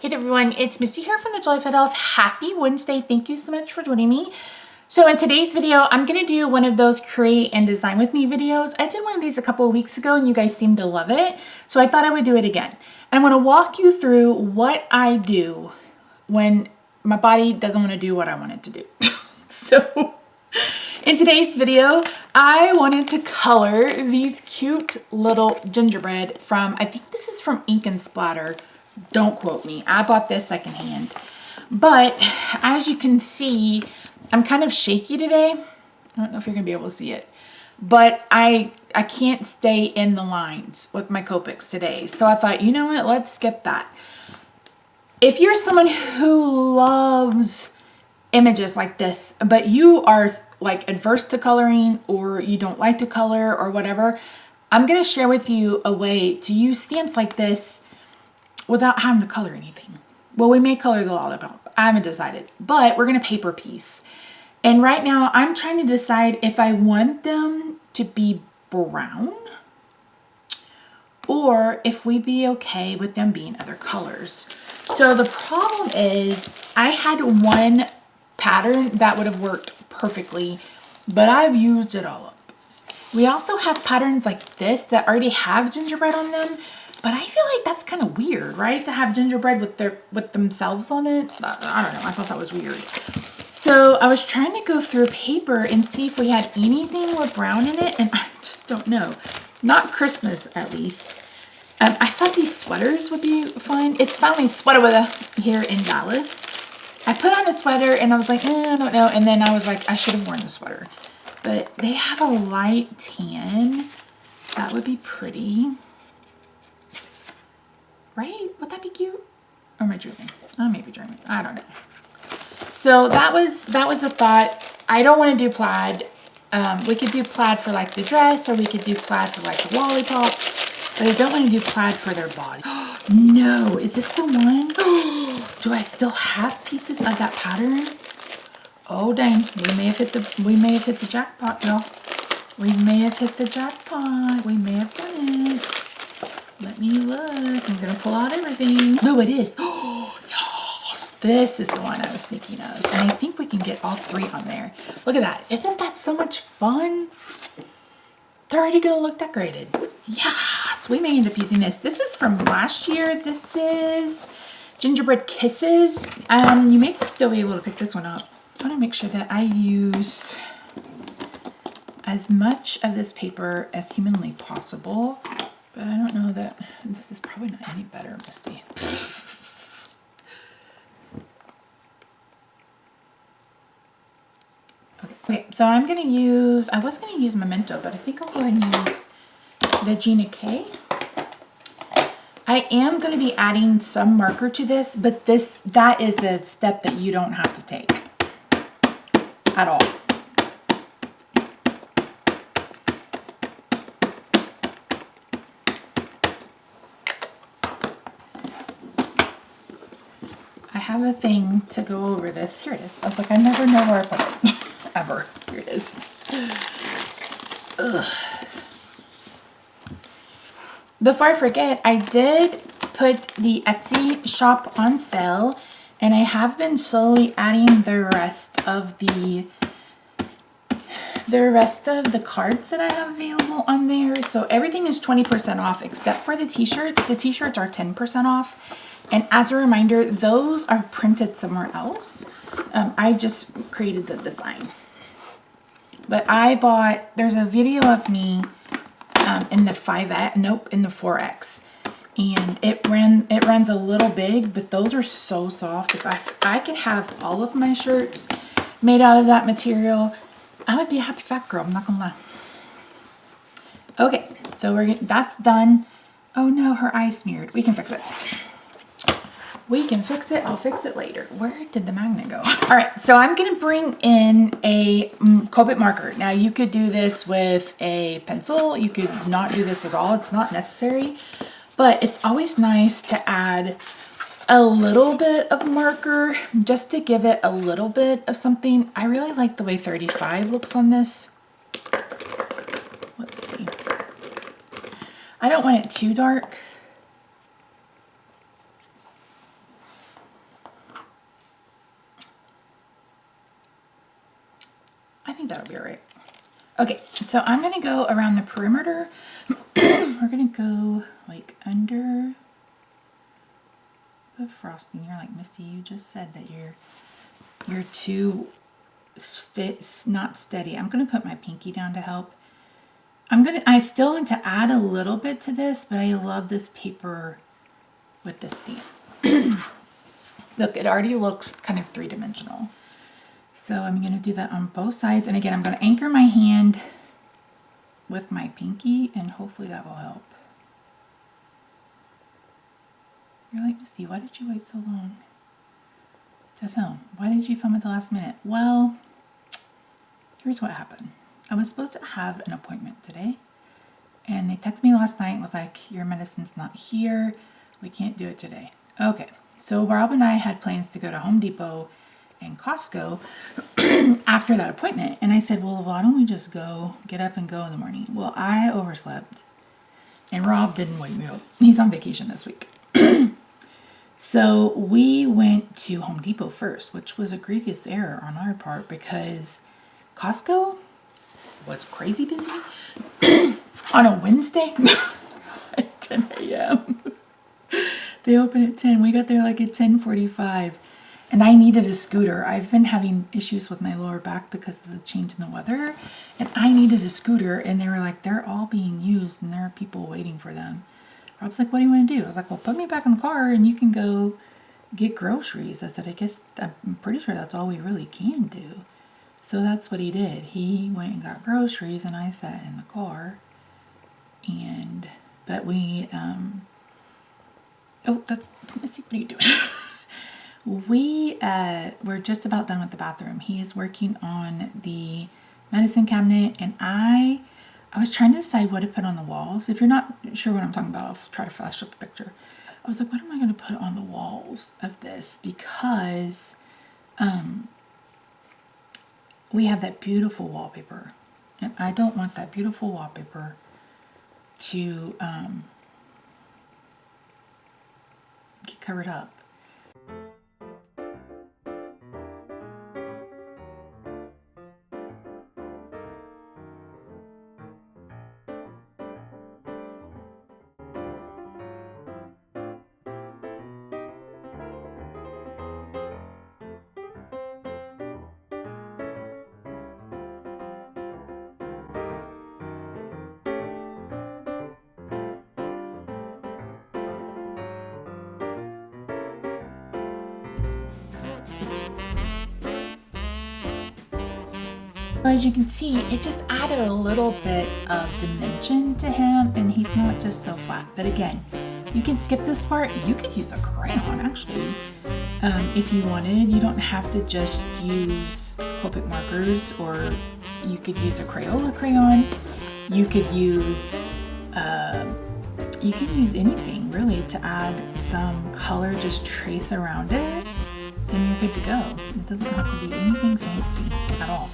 Hey there everyone, it's Misty here from TheJollyFatElf. Happy Wednesday. Thank you so much for joining me. So in today's video, I'm going to do one of those create and design with me videos. I did one of these a couple of weeks ago and you guys seemed to love it. So I thought I would do it again. And I want to walk you through what I do when my body doesn't want to do what I want it to do. So in today's video, I wanted to color these cute little gingerbread from, I think this is from Ink and Splatter. Don't quote me. I bought this secondhand. But as you can see, I'm kind of shaky today. I don't know if you're going to be able to see it. But I can't stay in the lines with my Copics today. So I thought, you know what? Let's skip that. If you're someone who loves images like this, but you are like adverse to coloring or you don't like to color or whatever, I'm going to share with you a way to use stamps like this without having to color anything. Well, we may color the lollipop. I haven't decided, but we're going to paper piece. And right now I'm trying to decide if I want them to be brown or if we'd be okay with them being other colors. So the problem is I had one pattern that would have worked perfectly, but I've used it all up. We also have patterns like this that already have gingerbread on them, but I feel like that's kind of weird, right? To have gingerbread with themselves on it. I don't know. I thought that was weird. So I was trying to go through paper and see if we had anything with brown in it, and I just don't know. Not Christmas, at least. I thought these sweaters would be fun. It's finally sweater weather here in Dallas. I put on a sweater and I was like, I don't know. And then I was like, I should have worn the sweater. But they have a light tan. That would be pretty. Right? Would that be cute? Or am I dreaming? I may be dreaming. I don't know. So that was a thought. I don't want to do plaid. We could do plaid for like the dress, or we could do plaid for like the lollipop. But I don't want to do plaid for their body. No, is this the one? Do I still have pieces of that pattern? Oh dang, we may have hit the jackpot, y'all. We may have hit the jackpot. We may have done it. Let me look. I'm gonna pull out everything. No, it is. Oh, yes. This is the one I was thinking of. And I think we can get all three on there. Look at that. Isn't that so much fun? They're already gonna look decorated. Yes, we may end up using this. This is from last year. This is Gingerbread Kisses. You may still be able to pick this one up. I wanna make sure that I use as much of this paper as humanly possible. But I don't know that this is probably not any better, Misty. Okay, so I'm gonna use, I was gonna use Memento, but I think I'll go ahead and use the Gina K. I am gonna be adding some marker to this, but that is a step that you don't have to take at all. I have a thing to go over this. Here it is. I was like, I never know where I put it. Ever. Here it is. Ugh. Before I forget, I did put the Etsy shop on sale, and I have been slowly adding the rest of the cards that I have available on there. So everything is 20% off except for the t-shirts. The t-shirts are 10% off. And as a reminder, those are printed somewhere else. I just created the design. But I bought, there's a video of me in the 5X, nope, in the 4X. And it runs a little big, but those are so soft. If I could have all of my shirts made out of that material, I would be a happy fat girl, I'm not gonna lie. Okay, so that's done. Oh no, her eye smeared. We can fix it. We can fix it. I'll fix it later. Where did the magnet go? All right, so I'm gonna bring in a Copic marker. Now you could do this with a pencil. You could not do this at all. It's not necessary, but it's always nice to add a little bit of marker just to give it a little bit of something. I really like the way 35 looks on this. Let's see. I don't want it too dark. think that'll be all right. Okay, so I'm gonna go around the perimeter. We're gonna go like under the frosting. You're like, Misty, you just said that you're too not steady. I'm gonna put my pinky down to help. I still want to add a little bit to this, but I love this paper with this stamp. Look, it already looks kind of three-dimensional. So I'm gonna do that on both sides. And again, I'm gonna anchor my hand with my pinky and hopefully that will help. You're like, Misty, why did you wait so long to film? Why did you film at the last minute? Well, here's what happened. I was supposed to have an appointment today and they texted me last night and was like, your medicine's not here. We can't do it today. Okay, so Rob and I had plans to go to Home Depot and Costco after that appointment. And I said, well, why don't we just go, get up and go in the morning? Well, I overslept and Rob didn't wake me up. He's on vacation this week. So we went to Home Depot first, which was a grievous error on our part because Costco was crazy busy on a Wednesday at 10 a.m. They open at 10. We got there like at 10:45 and I needed a scooter. I've been having issues with my lower back because of the change in the weather and I needed a scooter and they were like, they're all being used and there are people waiting for them. Rob's like, what do you want to do? I was like, well, put me back in the car and you can go get groceries. I said, I guess I'm pretty sure that's all we really can do. So that's what he did. He went and got groceries and I sat in the car but we, oh, that's, let's see, what are you doing? We're just about done with the bathroom. He is working on the medicine cabinet and I was trying to decide what to put on the walls. If you're not sure what I'm talking about, I'll try to flash up a picture. I was like, what am I going to put on the walls of this? Because we have that beautiful wallpaper. And I don't want that beautiful wallpaper to get covered up. As you can see, it just added a little bit of dimension to him and he's not just so flat. But again, you can skip this part. You could use a crayon actually if you wanted. You don't have to just use Copic markers, or you could use a Crayola crayon. You could use anything really to add some color, just trace around it and you're good to go. It doesn't have to be anything fancy at all.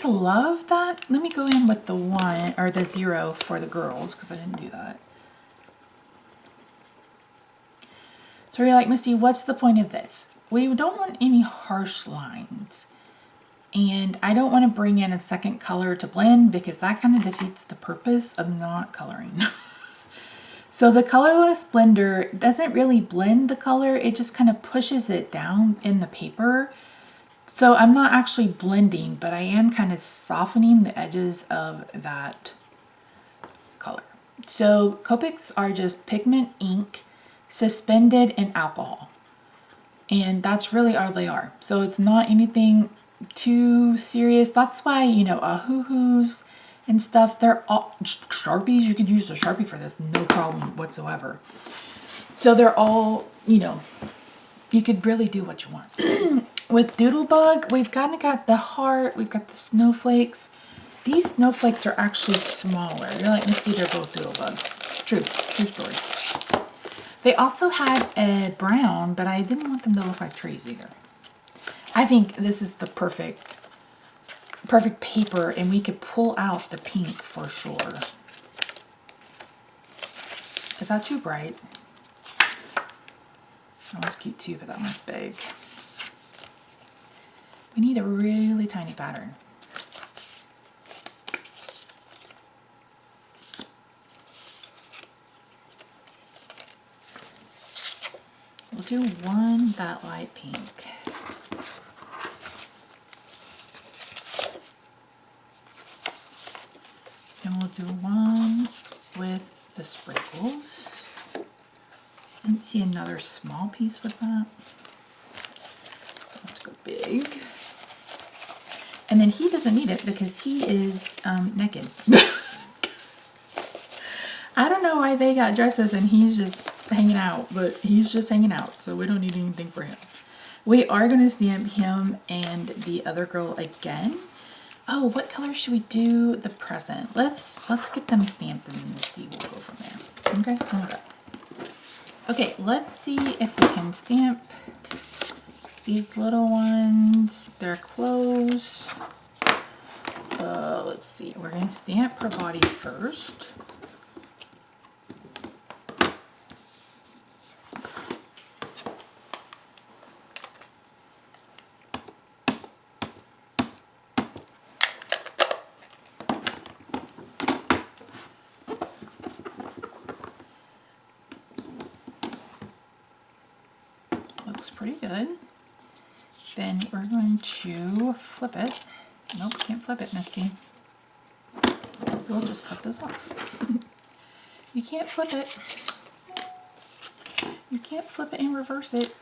love that. Let me go in with the 1 or the 0 for the girls because I didn't do that. So you're like, Misty, what's the point of this? We don't want any harsh lines. And I don't want to bring in a second color to blend because that kind of defeats the purpose of not coloring. So the colorless blender doesn't really blend the color. It just kind of pushes it down in the paper. So I'm not actually blending, but I am kind of softening the edges of that color. So Copics are just pigment ink suspended in alcohol. And that's really all they are. So it's not anything too serious. That's why, you know, hoo-hoos and stuff, they're all Sharpies. You could use a Sharpie for this, no problem whatsoever. So they're all, you know, you could really do what you want. With Doodlebug, we've kind of got the heart, we've got the snowflakes. These snowflakes are actually smaller. You're like, Misty, they're both Doodlebug. True story. They also had a brown, but I didn't want them to look like trees either. I think this is the perfect paper, and we could pull out the pink for sure. Is that too bright? That one's cute too, but that one's big. We need a really tiny pattern. We'll do one that light pink. And we'll do one with the sprinkles. Didn't see another small piece with that. So let's go big. And then he doesn't need it because he is naked. I don't know why they got dresses and he's just hanging out, but he's just hanging out, so we don't need anything for him. We are going to stamp him and the other girl again. Oh, what color should we do the present? Let's get them stamped and then we'll see. We'll go from there. Okay. Okay, let's see if we can stamp these little ones. Their clothes. Let's see. We're going to stamp her body first. Looks pretty good. Then we're going to flip it. Nope, can't flip it, Misty. We'll just cut this off. You can't flip it. You can't flip it and reverse it.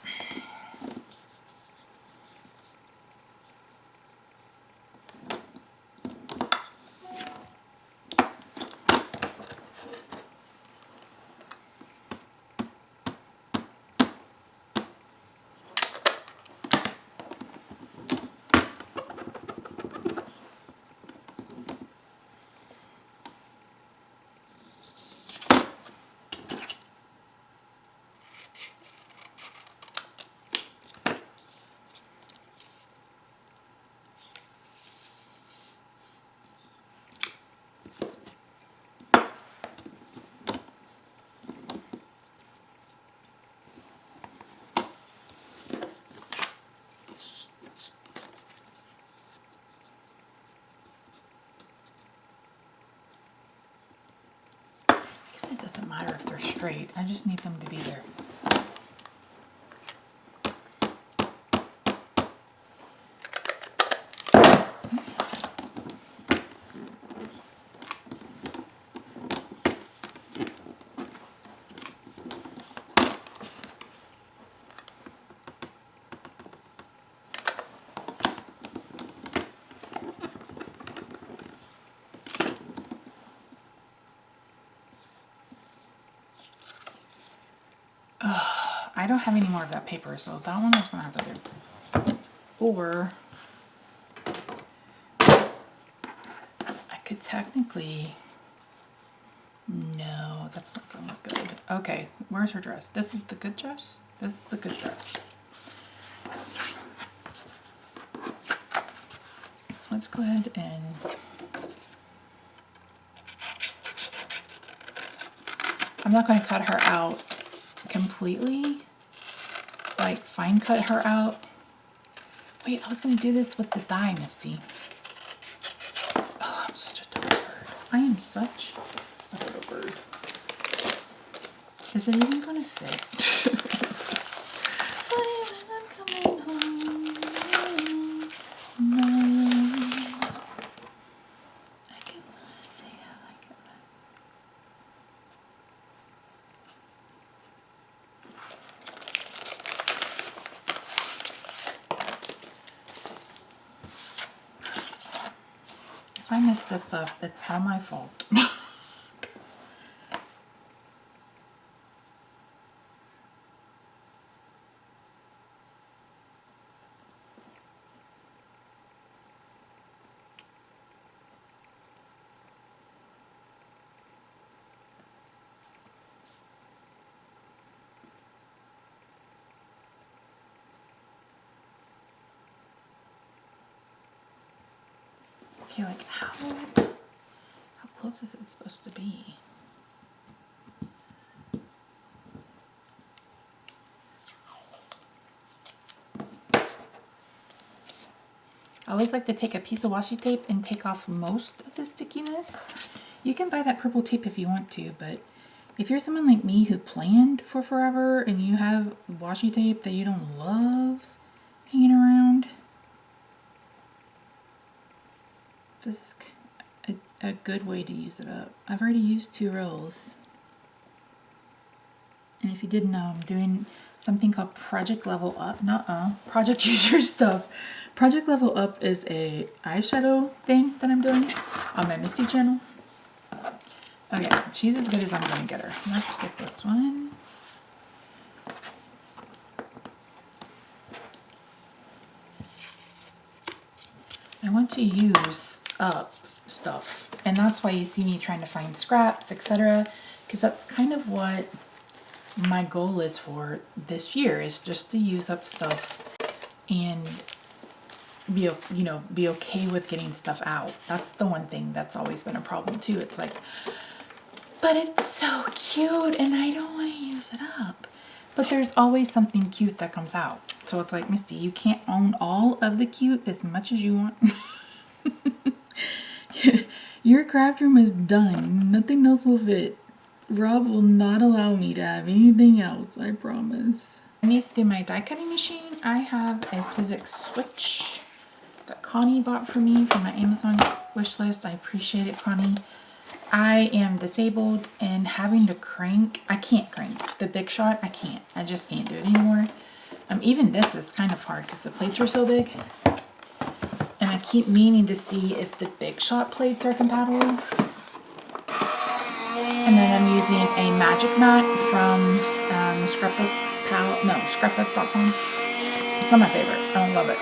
It doesn't matter if they're straight. I just need them to be there. I don't have any more of that paper, so that one is going to have to do. Or I could technically, no, that's not going to look good. Okay, where's her dress? This is the good dress? This is the good dress. let's go ahead and I'm not going to cut her out completely, like fine cut her out. Wait, I was going to do this with the die, Misty. Oh, I'm such a little bird. I am such a little bird. Is it even going to fit? I'm coming home. No. I can say I like it. If I mess this up, it's all my fault. Okay, like how close is it supposed to be? I always like to take a piece of washi tape and take off most of the stickiness. You can buy that purple tape if you want to, but if you're someone like me who planned for forever and you have washi tape that you don't love hanging around, this is a good way to use it up. I've already used 2 rolls. And if you didn't know, I'm doing something called Project Level Up. Project Use Your Stuff. Project Level Up is a eyeshadow thing that I'm doing on my Misty channel. Okay, she's as good as I'm gonna get her. Let's get this one. I want to use up stuff, and that's why you see me trying to find scraps, etc., because that's kind of what my goal is for this year, is just to use up stuff and be okay with getting stuff out. That's the one thing that's always been a problem too. It's like, but it's so cute and I don't want to use it up. But there's always something cute that comes out. So it's like, Misty, you can't own all of the cute as much as you want. Your craft room is done. Nothing else will fit. Rob will not allow me to have anything else, I promise. I need to do my die cutting machine. I have a Sizzix switch that Connie bought for me from my Amazon wish list. I appreciate it, Connie. I am disabled and having to crank. I can't crank the Big Shot. I can't. I just can't do it anymore. Even this is kind of hard because the plates are so big. And I keep meaning to see if the Big Shot plates are compatible. And then I'm using a magic mat from scrapbook.com. It's not my favorite. I don't love it.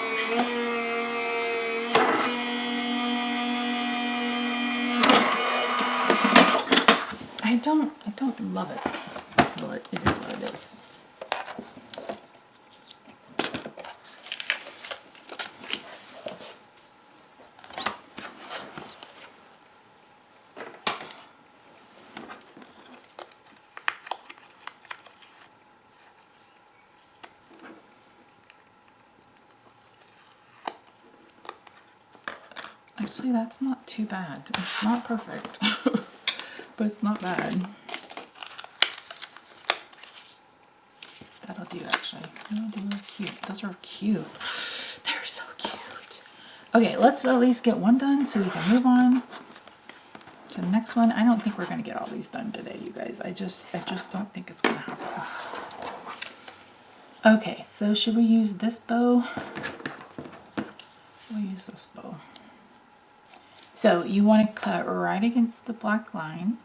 I don't love it, but it is what it is. Actually, that's not too bad. It's not perfect, but it's not bad. That'll do, actually. That'll do. Cute. Those are cute. They're so cute. Okay, let's at least get one done so we can move on to the next one. I don't think we're going to get all these done today, you guys. I just don't think it's going to happen. Okay, so should we use this bow? We'll use this bow. So you want to cut right against the black line.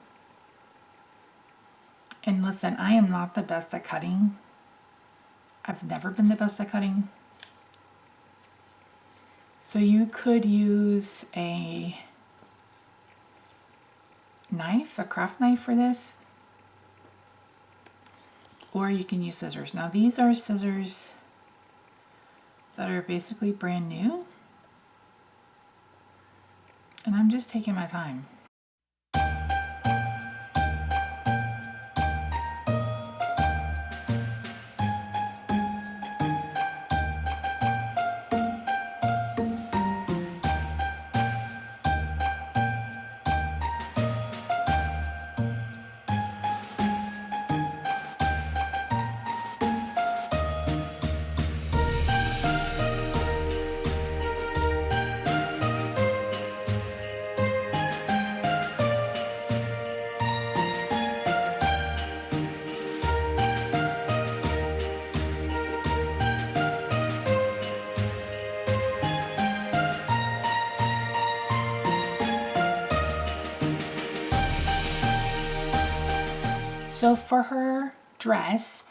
And listen, I am not the best at cutting. I've never been the best at cutting. So you could use a knife, a craft knife for this. Or you can use scissors. Now these are scissors that are basically brand new. and I'm just taking my time. So for her dress,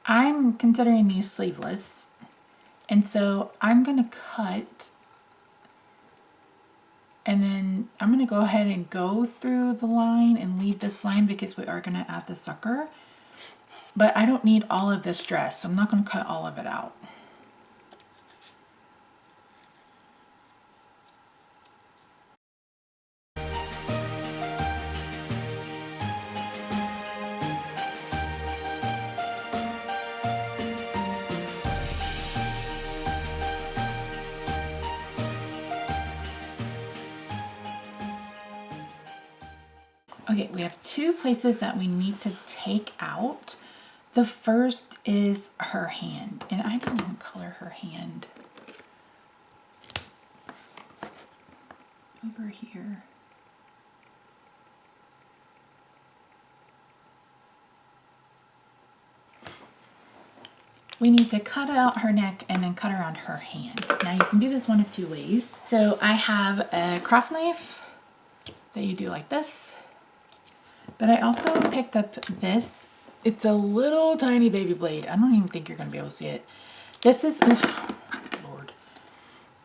I'm considering these sleeveless. And so I'm going to cut, and then I'm going to go ahead and go through the line and leave this line because we are going to add the sucker. But I don't need all of this dress, so I'm not going to cut all of it out. Okay, we have two places that we need to take out. The first is her hand, and I didn't even color her hand. Over here. We need to cut out her neck and then cut around her hand. Now you can do this one of two ways. So I have a craft knife that you do like this. But I also picked up this. It's a little tiny baby blade. I don't even think you're going to be able to see it. This is, oh, Lord,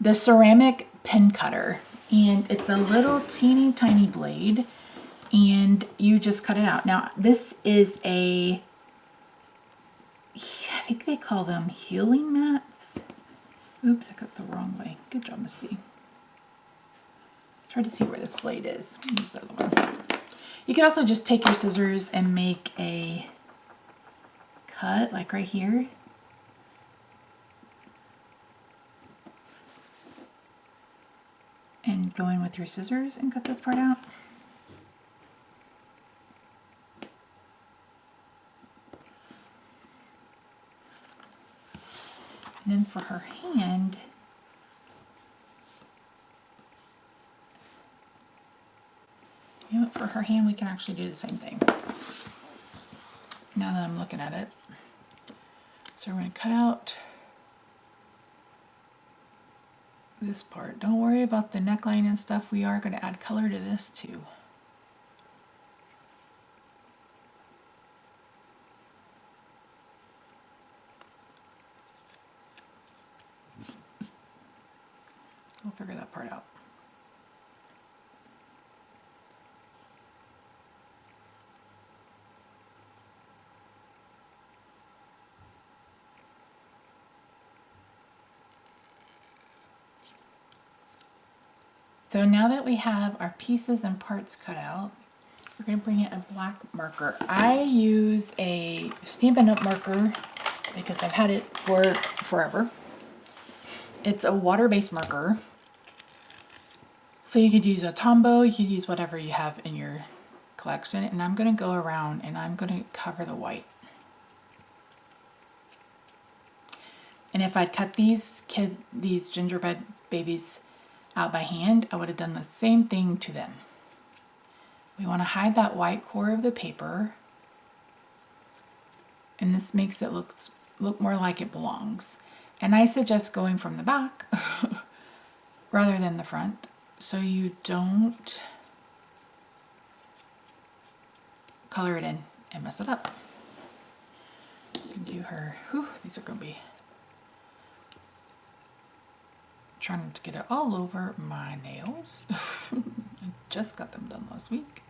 the ceramic pin cutter. And it's a little teeny tiny blade. And you just cut it out. Now, this is a, I think they call them healing mats. Oops, I cut the wrong way. Good job, Misty. It's hard to see where this blade is. Use the other one. You can also just take your scissors and make a cut, like right here. And go in with your scissors and cut this part out. And then for her hand, you know what, for her hand we can actually do the same thing. Now that I'm looking at it. So we're going to cut out this part. Don't worry about the neckline and stuff. We are going to add color to this too. We'll figure that part out. So now that we have our pieces and parts cut out, we're going to bring in a black marker. I use a Stampin' Up! Marker because I've had it for forever. It's a water-based marker. So you could use a Tombow, you could use whatever you have in your collection. And I'm going to go around and I'm going to cover the white. And if I'd cut these gingerbread babies out by hand, I would have done the same thing to them. We want to hide that white core of the paper, and this makes it look more like it belongs. And I suggest going from the back rather than the front, so you don't color it in and mess it up. You can do her, whew, these are going to be, trying to get it all over my nails. I just got them done last week.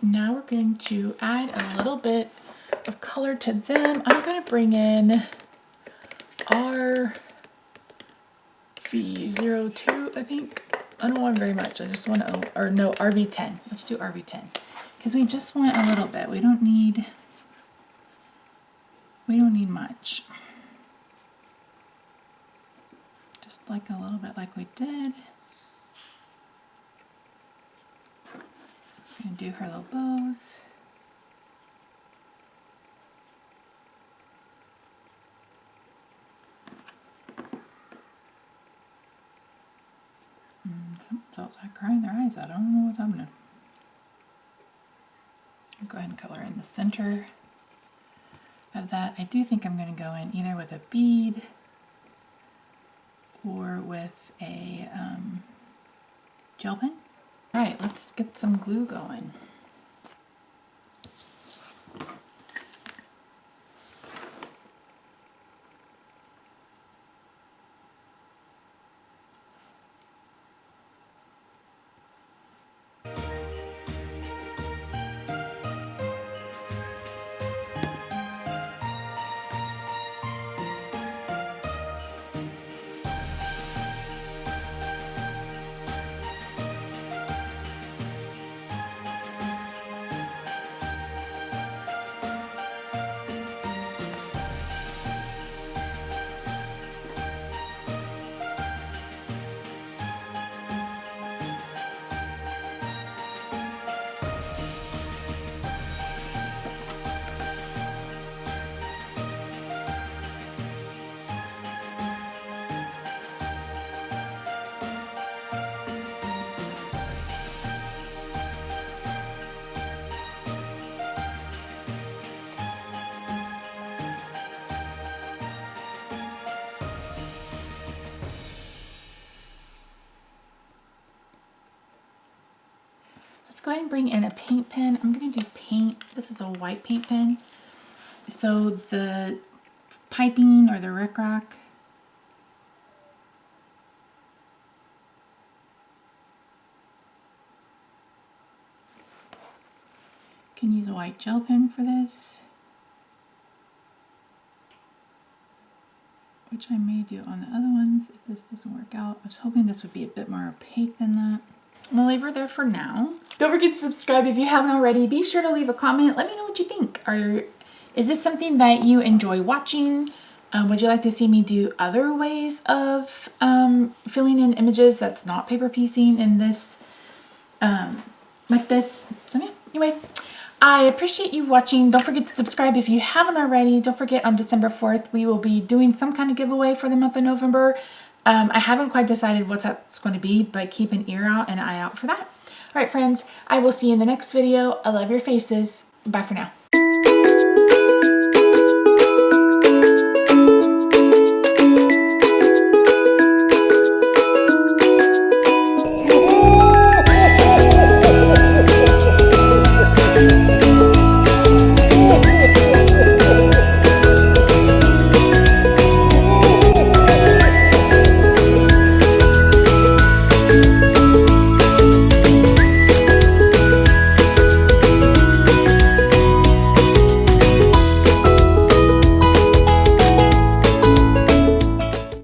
Now we're going to add a little bit of color to them. I'm going to bring in RV02, I think. I don't want very much. I just want or no, RV10. Let's do RV10 because we just want a little bit. We don't need much. Just like a little bit like we did. I'm going to do her little bows. Some felt like crying their eyes out. I don't know what's happening. I'll go ahead and color in the center of that. I do think I'm going to go in either with a bead or with a gel pen. All right, let's get some glue going. Let's go ahead and bring in a paint pen. I'm going to do paint. This is a white paint pen. So the piping or the rickrack, can use a white gel pen for this, which I may do on the other ones if this doesn't work out. I was hoping this would be a bit more opaque than that. I'm gonna leave her there for now. Don't forget to subscribe if you haven't already. Be sure to leave a comment. Let me know what you think. Is this something that you enjoy watching? Would you like to see me do other ways of filling in images that's not paper piecing in this, like this? So yeah, anyway, I appreciate you watching. Don't forget to subscribe if you haven't already. Don't forget on December 4th, we will be doing some kind of giveaway for the month of November. I haven't quite decided what that's going to be, but keep an ear out and an eye out for that. All right, friends, I will see you in the next video. I love your faces. Bye for now.